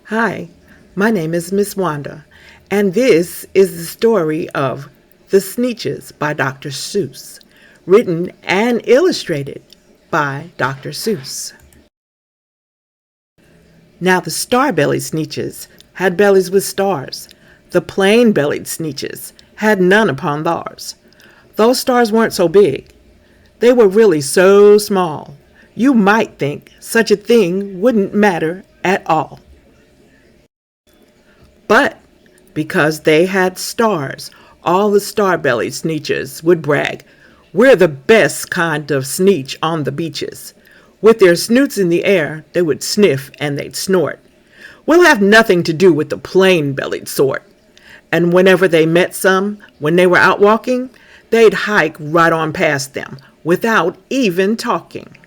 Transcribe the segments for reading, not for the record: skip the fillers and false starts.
Hi, my name is Miss Wanda, and this is the story of The Sneetches by Dr. Seuss, written and illustrated by Dr. Seuss. Now the star-bellied Sneetches had bellies with stars. The plain-bellied Sneetches had none upon theirs. Those stars weren't so big. They were really so small, you might think such a thing wouldn't matter at all. But because they had stars, all the star-bellied Sneetches would brag, "We're the best kind of Sneetch on the beaches." With their snoots in the air, they would sniff and they'd snort. "We'll have nothing to do with the plain-bellied sort." And whenever they met some, when they were out walking, they'd hike right on past them without even talking.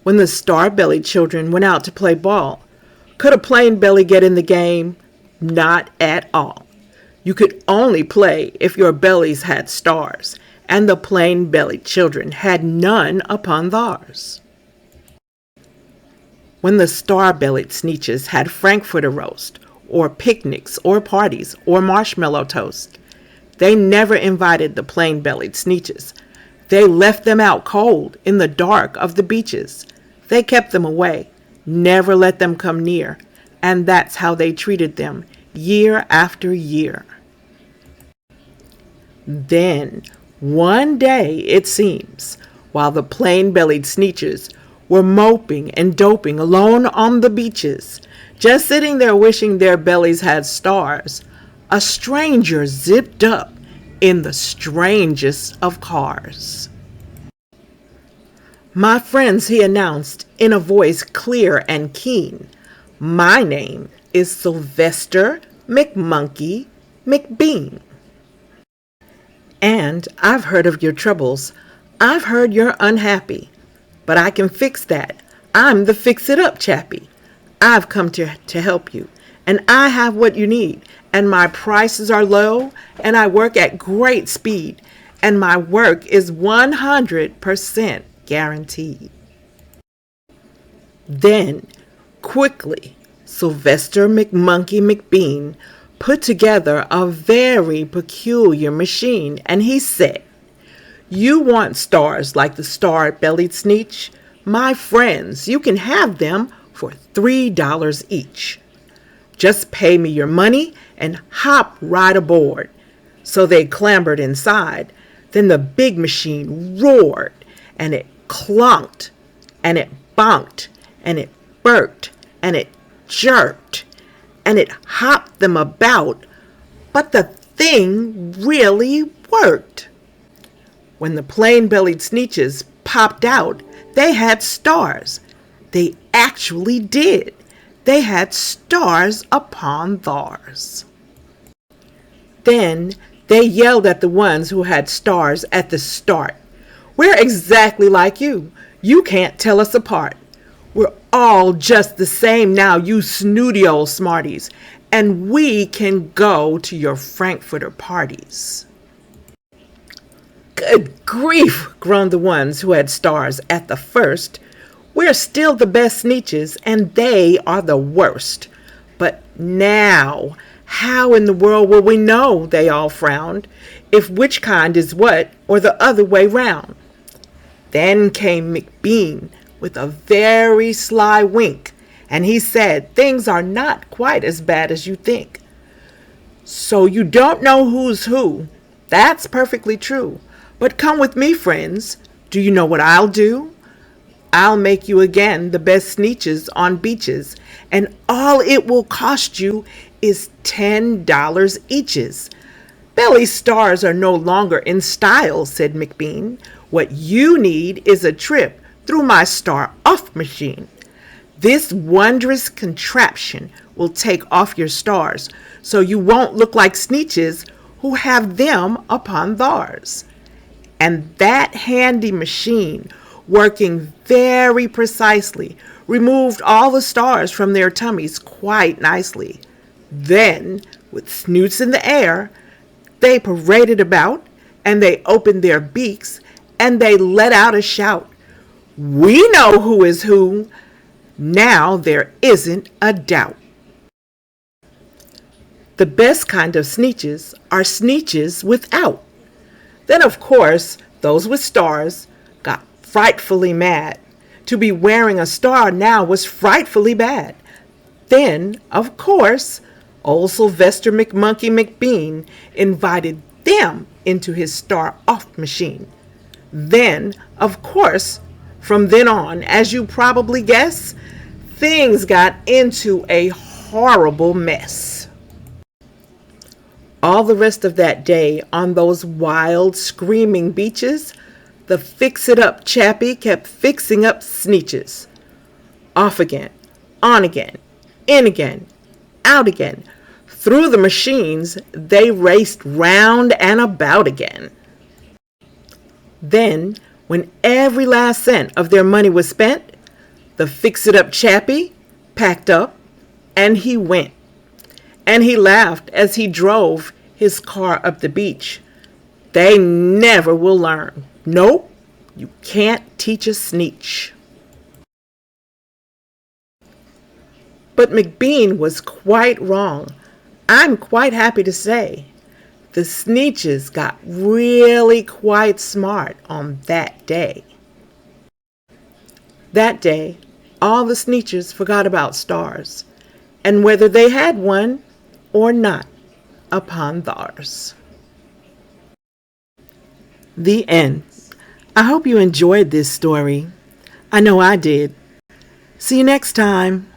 When the star-bellied children went out to play ball, could a plain belly get in the game? Not at all. You could only play if your bellies had stars, and the plain-bellied children had none upon theirs. When the star-bellied Sneetches had frankfurter roast, or picnics, or parties, or marshmallow toast, they never invited the plain-bellied Sneetches. They left them out cold in the dark of the beaches. They kept them away, never let them come near, and that's how they treated them year after year. Then, one day, it seems, while the plain-bellied Sneetches were moping and doping alone on the beaches, just sitting there wishing their bellies had stars, a stranger zipped up in the strangest of cars. "My friends," he announced in a voice clear and keen, "my name is Sylvester McMonkey McBean. And I've heard of your troubles. I've heard you're unhappy. But I can fix that. I'm the fix-it-up chappie. I've come to help you, and I have what you need, and my prices are low, and I work at great speed, and my work is 100% guaranteed." Then, quickly, Sylvester McMonkey McBean put together a very peculiar machine, and he said, "You want stars like the star-bellied Sneetch? My friends, you can have them for $3 each. Just pay me your money and hop right aboard." So they clambered inside. Then the big machine roared, and it clunked, and it bonked, and it burked, and it jerked, and it hopped them about, but the thing really worked. When the plain-bellied Sneetches popped out, they had stars. They actually did. They had stars upon theirs. Then they yelled at the ones who had stars at the start, "We're exactly like you. You can't tell us apart. We're all just the same now, you snooty old smarties, and we can go to your frankfurter parties." "Good grief," groaned the ones who had stars at the first. "We're still the best Sneetches, and they are the worst. But now, how in the world will we know," they all frowned, "if which kind is what, or the other way round?" Then came McBean with a very sly wink, and he said, "Things are not quite as bad as you think. So you don't know who's who. That's perfectly true. But come with me, friends. Do you know what I'll do? I'll make you again the best Sneetches on beaches, and all it will cost you is $10 eaches." "Belly stars are no longer in style," said McBean. "What you need is a trip through my star-off machine. This wondrous contraption will take off your stars, so you won't look like Sneetches who have them upon theirs." And that handy machine, working very precisely, removed all the stars from their tummies quite nicely. Then, with snoots in the air, they paraded about, and they opened their beaks, and they let out a shout, "We know who is who! Now there isn't a doubt. The best kind of Sneetches are Sneetches without. Then, of course, those with stars got frightfully mad. To be wearing a star now was frightfully bad. Then, of course, old Sylvester McMonkey McBean invited them into his star-off machine. Then, of course, from then on, as you probably guess, things got into a horrible mess. All the rest of that day on those wild, screaming beaches, the fix-it-up chappie kept fixing up Sneetches. Off again, on again, in again, out again. Through the machines, they raced round and about again. Then, when every last cent of their money was spent, the fix-it-up chappie packed up and he went. And he laughed as he drove his car up the beach. They never will learn. Nope, you can't teach a Sneetch. But McBean was quite wrong. I'm quite happy to say. The Sneetches got really quite smart on that day. That day, all the Sneetches forgot about stars, and whether they had one or not upon theirs. The end. I hope you enjoyed this story. I know I did. See you next time.